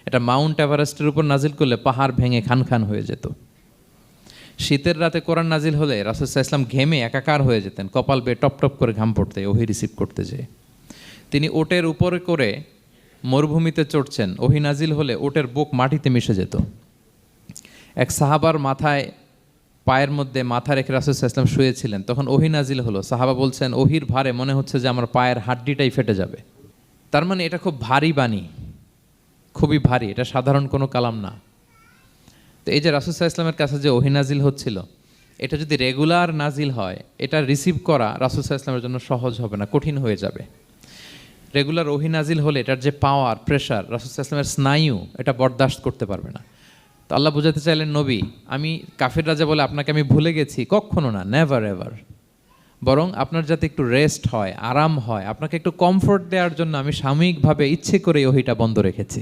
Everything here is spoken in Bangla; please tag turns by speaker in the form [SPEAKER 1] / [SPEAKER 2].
[SPEAKER 1] এটা মাউন্ট এভারেস্টের উপর নাজিল করলে পাহাড় ভেঙে খান খান হয়ে যেত। শীতের রাতে কোরআন নাজিল হলে রাসূল সাল্লাল্লাহু আলাইহি ওয়াসাল্লাম ঘেমে একাকার হয়ে যেতেন, কপাল বেয়ে টপ টপ করে ঘাম পড়তে ওহী রিসিভ করতে যেয়ে। তিনি ওটের উপরে করে মরুভূমিতে চড়ছেন, ওহী নাজিল হলে ওটের বুক মাটিতে মিশে যেত। এক সাহাবার মাথায় পায়ের মধ্যে মাথা রেখে রাসূল সাল্লাল্লাহু আলাইহি ওয়াসাল্লাম শুয়েছিলেন, তখন ওহী নাজিল হলো। সাহাবা বলছেন ওহীর ভারে মনে হচ্ছে যে আমার পায়ের হাড্ডিটাই ফেটে যাবে। তার মানে এটা খুব ভারী বাণী, খুবই ভারী, এটা সাধারণ কোনো কালাম না। তো এই যে রাসূল সাল্লাল্লাহু আলাইহি ওয়াসাল্লামের কাছে যে ওহী নাজিল হচ্ছিল, এটা যদি রেগুলার নাজিল হয়, এটা রিসিভ করা রাসূল সাল্লাল্লাহু আলাইহি ওয়াসাল্লামের জন্য সহজ হবে না, কঠিন হয়ে যাবে। রেগুলার ওহী নাজিল হলে এটার যে পাওয়ার, প্রেশার, রাসূল সাল্লাল্লাহু আলাইহি ওয়াসাল্লামের স্নায়ু এটা বরদাস্ত করতে পারবে না। তো আল্লাহ বোঝাতে চাইলেন, নবী, আমি কাফির রাজা বলে আপনাকে আমি ভুলে গেছি, কখনো না, নেভার এভার। বরং আপনার যাতে একটু রেস্ট হয়, আরাম হয়, আপনাকে একটু কমফোর্ট দেওয়ার জন্য আমি সাময়িকভাবে ইচ্ছে করে ওহীটা বন্ধ রেখেছি।